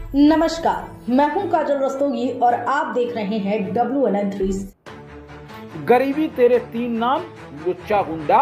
नमस्कार, मैं हूं काजल रस्तोगी और आप देख रहे हैं WNN3। गरीबी तेरे 3 नाम, लुच्चा गुंडा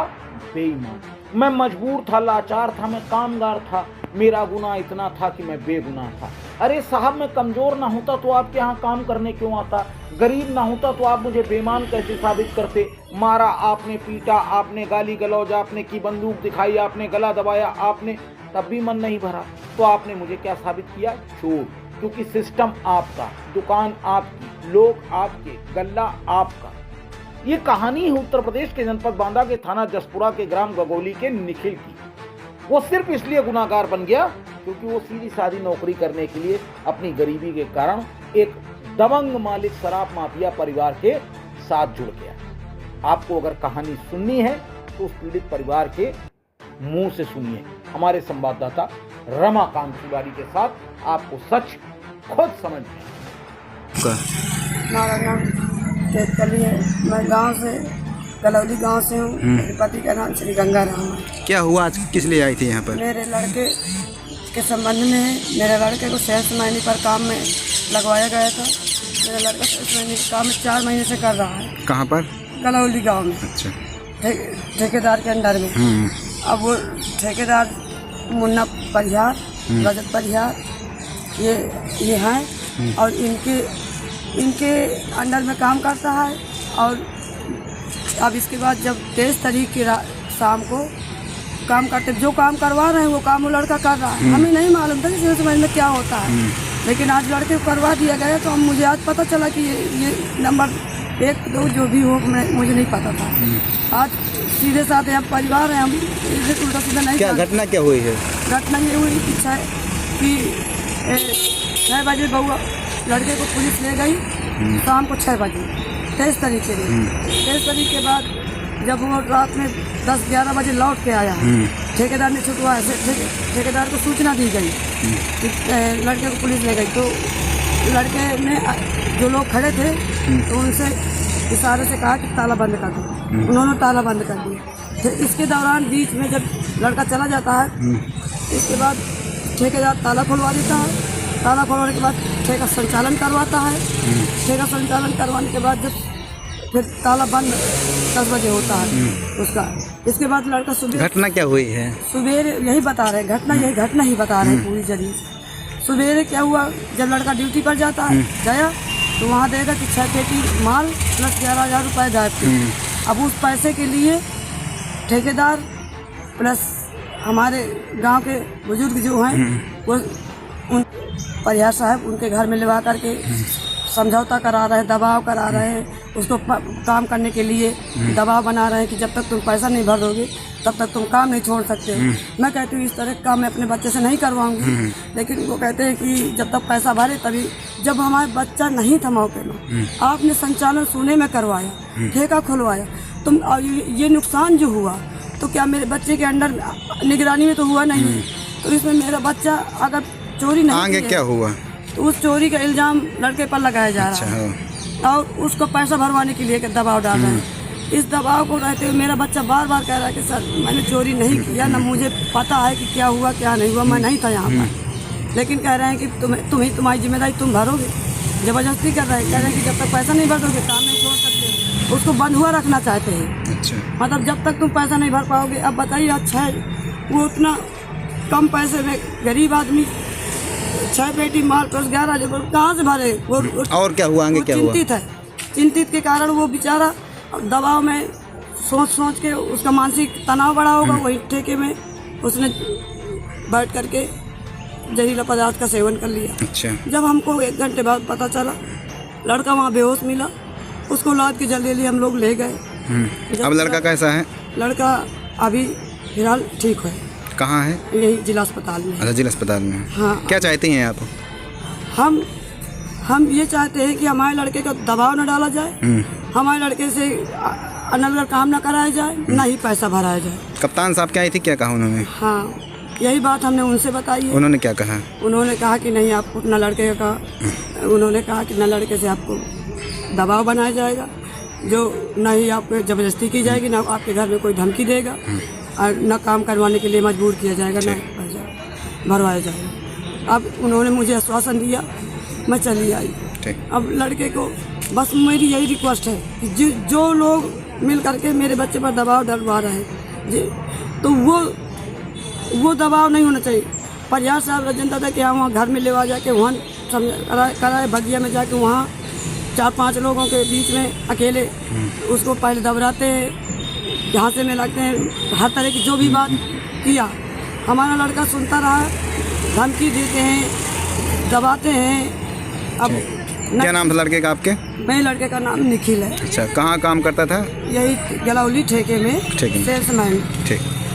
बेईमान। मैं मजबूर था, लाचार था, मैं कामगार था, मेरा गुनाह इतना था कि मैं बेगुनाह था। अरे साहब, मैं कमजोर ना होता तो आपके यहाँ काम करने क्यों आता? गरीब ना होता तो आप मुझे बेईमान कैसे साबित करते? मारा आपने, पीटा आपने, गाली गलौज आपने की, बंदूक दिखाई आपने, गला दबाया आपने, तब भी मन नहीं भरा। तो आपने मुझे क्या साबित किया? चोर। क्योंकि सिस्टम आपका, दुकान आपकी, लोग आपके, गल्ला आपका। ये कहानी है उत्तर प्रदेश के जनपद बांदा के थाना जसपुरा के ग्राम गगोली के निखिल की। वो सिर्फ इसलिए गुनाहगार बन गया क्योंकि वो सीधी सादी नौकरी करने के लिए अपनी गरीबी के कारण एक दबंग मालिक शराब माफिया परिवार के साथ जुड़ गया। आपको अगर कहानी सुननी है तो उस पीड़ित परिवार के मुंह से सुनिए। हमारे संवाददाता रमाकांत तिवारी के साथ आपको सच खुद समझ में। हमारा नाम केतकली है। मैं गांव से, गलौली गांव से हूँ। मेरे पति का नाम श्री गंगा राम है। क्या हुआ आज, किस लिए आई थी यहाँ पर? मेरे लड़के के संबंध में है। मेरे लड़के को सेल्स मैनी पर काम में लगवाया गया था। मेरा लड़का सेल्स मैनी काम 4 महीने से कर रहा है। कहाँ पर? गलौली गांव में। अच्छा। ठेकेदार के अंडर में। अब वो ठेकेदार मुन्ना परिहार, रजत परिहार ये हैं और इनके अंडर में काम करता है। और अब इसके बाद जब 23 तारीख की शाम को काम करते, जो काम करवा रहे हैं वो काम वो लड़का कर रहा है। हमें नहीं मालूम था कि समझ में क्या होता है, लेकिन आज लड़के को करवा दिया गया। तो मुझे आज पता चला कि ये नंबर 1 2 जो भी हो, मुझे नहीं पता था। आज सीधे साथ यहाँ परिवार है, हम उल्टा सीधा नहीं। क्या घटना क्या हुई है? घटना ये हुई कि 6 बजे बउआ लड़के को पुलिस ले गई शाम को 6 बजे 23 तारीख के लिए। 23 तारीख के बाद जब वो रात में 10-11 बजे लौट के आया, ठेकेदार ने छुटवाया। ठेकेदार को सूचना दी गई कि लड़के को पुलिस ले गई। तो लड़के ने, जो लोग खड़े थे, तो उनसे इशारे से कहा कि ताला बंद कर दो। उन्होंने ताला बंद कर दिया। फिर इसके दौरान बीच में जब लड़का चला जाता है, इसके बाद ठेकेदार ताला खुलवा देता है। ताला खोलने के बाद ठेका संचालन करवाता है। ठेका संचालन करवाने के बाद जब फिर ताला बंद 10 बजे होता है उसका। इसके बाद लड़का सुबह, घटना क्या हुई है? सुबह यही बता रहे हैं, घटना ही बता रहे हैं पूरी जरिए। सुबह क्या हुआ, जब लड़का ड्यूटी पर जाता है, गया तो वहाँ देखा कि 6 पेटी माल प्लस 11,000 रुपये गायब थे। अब उस पैसे के लिए ठेकेदार प्लस हमारे गांव के बुजुर्ग जो हैं, वो उन परिहार साहब उनके घर में लगा करके समझौता करा रहे हैं, दबाव करा रहे हैं। उसको काम करने के लिए दबाव बना रहे हैं कि जब तक तुम पैसा नहीं भर दोगे तब तक तुम काम नहीं छोड़ सकते। मैं कहती हूँ इस तरह का काम मैं अपने बच्चे से नहीं करवाऊंगी, लेकिन वो कहते हैं कि जब तक पैसा भरे तभी। जब हमारा बच्चा नहीं था मौके में, आपने संचालन सोने में करवाया, ठेका खुलवाया, तुम ये नुकसान जो हुआ तो क्या मेरे बच्चे के अंडर निगरानी में तो हुआ नहीं? तो इसमें मेरा बच्चा अगर चोरी नहीं आगे क्या हुआ तो उस चोरी का इल्जाम लड़के पर लगाया जा रहा है और उसको पैसा भरवाने के लिए दबाव डाल रहे हैं। इस दबाव को रहते हुए मेरा बच्चा बार बार कह रहा है कि सर मैंने चोरी नहीं किया, ना मुझे पता है कि क्या हुआ क्या नहीं हुआ, मैं नहीं था यहाँ पर। लेकिन कह रहे हैं कि तुम्हारी जिम्मेदारी तुम भरोगे। जबरदस्ती कर रहे हैं, कह रहे हैं कि जब तक पैसा नहीं भर दोगे काम नहीं छोड़ सकते। उसको बंद हुआ रखना चाहते हैं। अच्छा। मतलब जब तक तुम पैसा नहीं भर पाओगे। अब बताइए, अच्छा है वो उतना कम पैसे में गरीब आदमी 6 पेटी माल प्लस 11,000 कहाँ से भरे? वो और क्या हुआ, आगे क्या हुआ? चिंतित है। चिंतित के कारण वो बेचारा दबाव में सोच के उसका मानसिक तनाव बढ़ा होगा। वही ठेके में उसने बैठ करके जहरीला पदार्थ का सेवन कर लिया। अच्छा। जब हमको 1 घंटे बाद पता चला, लड़का वहाँ बेहोश मिला, उसको लाद के जल्दी हम लोग ले गए। अब लड़का कैसा है? लड़का अभी फिलहाल ठीक है। कहाँ है? यही जिला अस्पताल में। अच्छा, जिला अस्पताल में। हाँ। क्या चाहती हैं आप? हम ये चाहते हैं कि हमारे लड़के का दबाव न डाला जाए, हमारे लड़के से अनलगर काम न कराया जाए, न ही पैसा भराया जाए। कप्तान साहब क्या आई थी, क्या कहा उन्होंने? हाँ, यही बात हमने उनसे बताई है। उन्होंने क्या कहा? उन्होंने कहा कि नहीं, आपको न लड़के का, उन्होंने कहा कि न लड़के से आपको दबाव बनाया जाएगा, जो न ही आपको जबरदस्ती की जाएगी, न आपके घर में कोई धमकी देगा, और न काम करवाने के लिए मजबूर किया जाएगा, न पैसा भरवाया जाएगा। अब उन्होंने मुझे आश्वासन दिया, मैं चली आई। ठीक। अब लड़के को बस मेरी यही रिक्वेस्ट है कि जो लोग मिल करके मेरे बच्चे पर दबाव डलवा रहे हैं तो वो दबाव नहीं होना चाहिए। प्रयास साहब जनता था कि हाँ वहाँ घर में ले आ जाके वहाँ कराए भगिया में जाके वहाँ 4-5 लोगों के बीच में अकेले उसको पहले दबराते हैं, यहाँ से में लगते हैं, हर तरह की जो भी बात किया हमारा लड़का सुनता रहा, धमकी देते हैं, दबाते हैं। अब क्या नाम था लड़के का आपके? मेरे लड़के का नाम निखिल है। अच्छा, कहाँ काम करता था? यही गलाउली ठेके में ठीक है। सेल्समैन। ठीक।